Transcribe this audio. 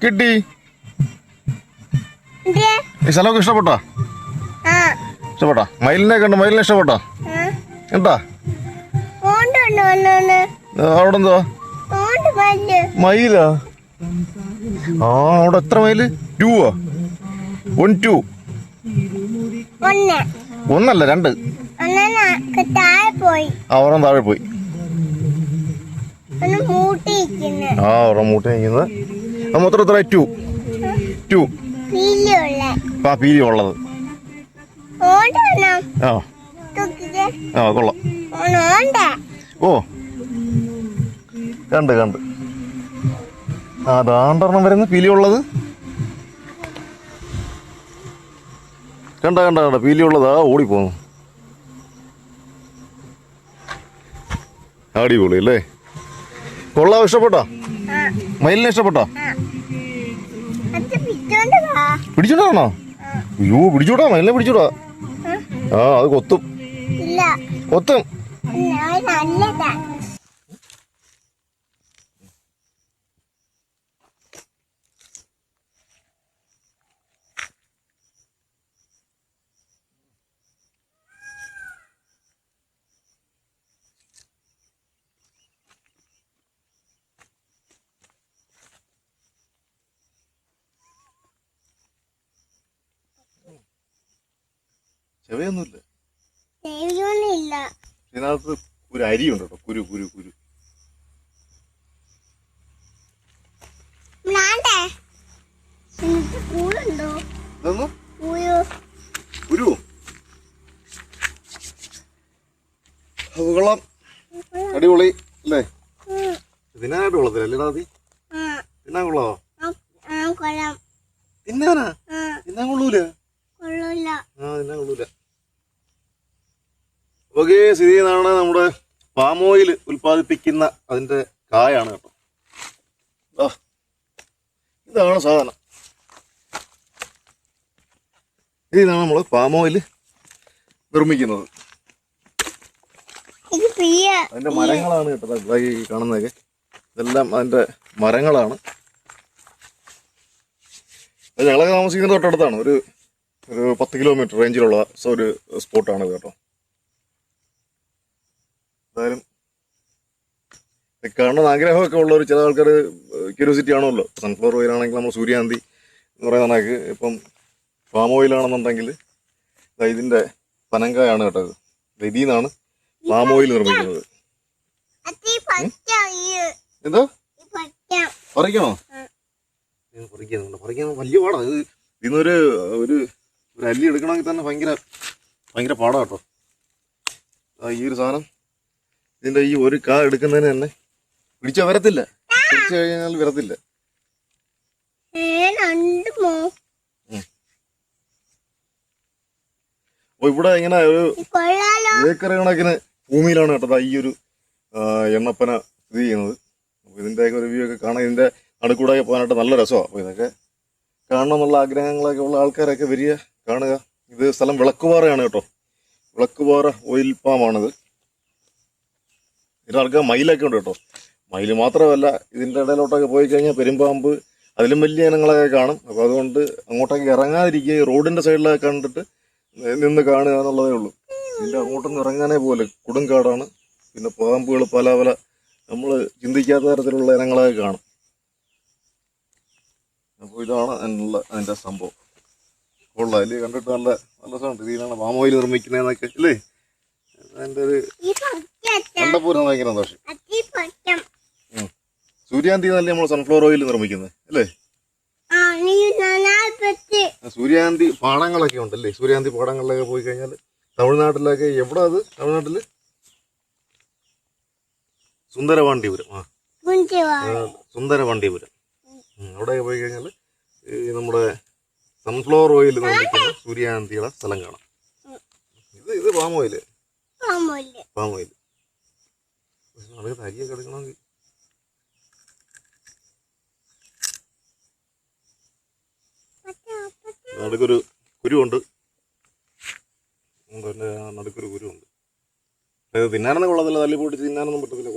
കിട്ടി. ഈ സ്ഥലമൊക്കെ ഇഷ്ടപ്പെട്ടോ? ഇഷ്ടപ്പെട്ടോ? മയിലിനെ കണ്ടു? മയിലിനെ ഇഷ്ടപ്പെട്ടോ? എന്താ അവിടെ എന്തോ മയിലാ? ആ അവിടെ എത്ര മയില്? 2 1 2 ഒന്നല്ല 2. ഒരെണ്ണം താഴെ പോയി. ആ ഒരെണ്ണം മൂട്ടി നിൽക്കുന്നത്. മൊത്തം എത്ര? 2 ആ പീലി ഉള്ളത്. ആ കൊള്ളാം. ഓ കണ്ട് അതാണ്ടെണ്ണം വരുന്ന പീലി ഉള്ളത്. കണ്ട പീലി ഉള്ളതാ ഓടിപ്പോന്നു. അടിപൊളി അല്ലേ? കൊള്ളാം. ഇഷ്ടപ്പെട്ടോ? മയിലിനെ ഇഷ്ടപ്പെട്ടോ? പിടിച്ചോണ്ടാണോ? അയ്യോ പിടിച്ചൂടാ, മയിലിനെ പിടിച്ചൂടാ. ആ അത് കൊത്തും. ചെവയൊന്നുമില്ല. ഇതിനകത്ത് ഒരു അരിയുണ്ട് കേട്ടോ. കുരു കുരു കുരു കുരു കൊള്ളാം. അടിപൊളി അല്ലേ? തിന്നാനായിട്ട് കൊള്ളത്തില്ല അല്ലേടാ? അതി തിന്നാൻ കൊള്ളാവോ? തിന്നാനാ? തിന്നാൻ കൊള്ളൂല. തിന്നാൻ കൊള്ളൂല. ഓക്കെ, സ്ഥിതി ചെയ്യുന്നതാണ് നമ്മുടെ പാം ഓയിൽ ഉൽപ്പാദിപ്പിക്കുന്ന അതിന്റെ കായാണ് കേട്ടോ. ഇതാണ് സാധനം. ഇതിനാണ് നമ്മൾ പാം ഓയിൽ നിർമ്മിക്കുന്നത്. അതിന്റെ മരങ്ങളാണ് കേട്ടോ ഈ കാണുന്നതൊക്കെ. ഇതെല്ലാം അതിന്റെ മരങ്ങളാണ്. ഞങ്ങളൊക്കെ താമസിക്കുന്നത് തൊട്ടടുത്താണ്. ഒരു 10 കിലോമീറ്റർ റേഞ്ചിലുള്ള ഒരു സ്പോട്ടാണ് കേട്ടോ. എന്തായാലും കാണുന്ന ആഗ്രഹമൊക്കെ ഉള്ളവർ ചില ആൾക്കാർ ക്യൂരിയോസിറ്റി ആണല്ലോ. സൺഫ്ലവർ ഓയിലാണെങ്കിൽ നമ്മൾ സൂര്യകാന്തി എന്ന് പറയുന്ന കണക്ക്, ഇപ്പം പാം ഓയിലാണെന്നുണ്ടെങ്കിൽ ഇതിന്റെ പനങ്കായാണ് കേട്ടോ. ഇതിൽ നിന്നാണ് പാം ഓയിൽ നിർമ്മിക്കുന്നത്. എന്താ പറിക്കണോ? പറിക്കാൻ വലിയ പാടാണ്. ഇതിന്നൊരു ഒരു അല്ലി എടുക്കണമെങ്കിൽ തന്നെ ഭയങ്കര പാടാണ് കേട്ടോ. ഈ ഒരു സാധനം ഇതിന്റെ ഈ ഒരു കാ എടുക്കുന്നതിന് തന്നെ പിടിച്ചാൽ വരത്തില്ല. പിടിച്ചു കഴിഞ്ഞാൽ വരത്തില്ല. അപ്പൊ ഇവിടെ ഇങ്ങനെ ഒരു ഏക്കർ കണക്കിന് ഭൂമിയിലാണ് കേട്ടോ ഈ ഒരു എണ്ണപ്പന സ്ഥിതി ചെയ്യുന്നത്. അപ്പൊ ഇതിന്റെയൊക്കെ ഒരു വ്യൂ ഒക്കെ കാണാൻ ഇതിന്റെ നടുക്കൂടെ പോകാനായിട്ട് നല്ല രസമാണ്. അപ്പൊ ഇതൊക്കെ കാണണം എന്നുള്ള ആഗ്രഹങ്ങളൊക്കെ ഉള്ള ആൾക്കാരൊക്കെ വരിക, കാണുക. ഇത് സ്ഥലം വിളക്കുപാറയാണ് കേട്ടോ. വിളക്കുപാറ ഓയിൽ പാമാണിത്. ഇതിന് ആൾക്കാർ മയിലൊക്കെ ഉണ്ട് കേട്ടോ. മയിൽ മാത്രമല്ല, ഇതിൻ്റെ ഇടയിലോട്ടൊക്കെ പോയി കഴിഞ്ഞാൽ പെരുമ്പാമ്പ്, അതിലും വലിയ ഇനങ്ങളൊക്കെ കാണും. അപ്പോൾ അതുകൊണ്ട് അങ്ങോട്ടൊക്കെ ഇറങ്ങാതിരിക്കുക. റോഡിൻ്റെ സൈഡിലൊക്കെ കണ്ടിട്ട് നിന്ന് കാണുക എന്നുള്ളതേ ഉള്ളൂ. ഇതിൻ്റെ അങ്ങോട്ടൊന്നും ഇറങ്ങാനേ പോലെ കൊടുങ്കാടാണ്. പിന്നെ പാമ്പുകൾ പല നമ്മൾ ചിന്തിക്കാത്ത തരത്തിലുള്ള ഇനങ്ങളൊക്കെ കാണും. അപ്പോൾ ഇതാണ് അതിൻ്റെ സംഭവം. കൊള്ളാം അല്ലേ? കണ്ടിട്ട് നല്ല സാധനം. ഇതിലാണ് പാം ഓയിൽ നിർമ്മിക്കുന്നതെന്നൊക്കെ അല്ലേ? അതിൻ്റെ ഒരു കണ്ടപ്പോൾ ഭയങ്കര സന്തോഷം. സൂര്യകാന്തി എന്നല്ലേ നമ്മൾ സൺഫ്ലവർ ഓയിൽ നിർമ്മിക്കുന്നത് അല്ലേ? സൂര്യകാന്തി പാടങ്ങളൊക്കെ ഉണ്ടല്ലേ? സൂര്യകാന്തി പാടങ്ങളിലൊക്കെ പോയി കഴിഞ്ഞാൽ തമിഴ്നാട്ടിലൊക്കെ, എവിടെ അത്? തമിഴ്നാട്ടില് സുന്ദരപാണ്ഡ്യപുരം. സുന്ദരപാണ്ഡ്യപുരം അവിടെയൊക്കെ പോയി കഴിഞ്ഞാൽ നമ്മുടെ സൺഫ്ലവർ ഓയിൽ നിർമ്മിക്കുന്ന സൂര്യകാന്തിയുടെ സ്ഥലം കാണാം. ഇത് പാം ഓയിൽ. അരിയൊക്കെ എടുക്കണമെങ്കിൽ നടുക്കൊരു കുരുവുണ്ട്. നടുക്കൊരു കുരുവുണ്ട്. ഇത് തിന്നാനൊന്നും കൊള്ളത്തില്ല. തല്ലി പൊട്ടിച്ച് തിന്നാനൊന്നും പറ്റത്തില്ല.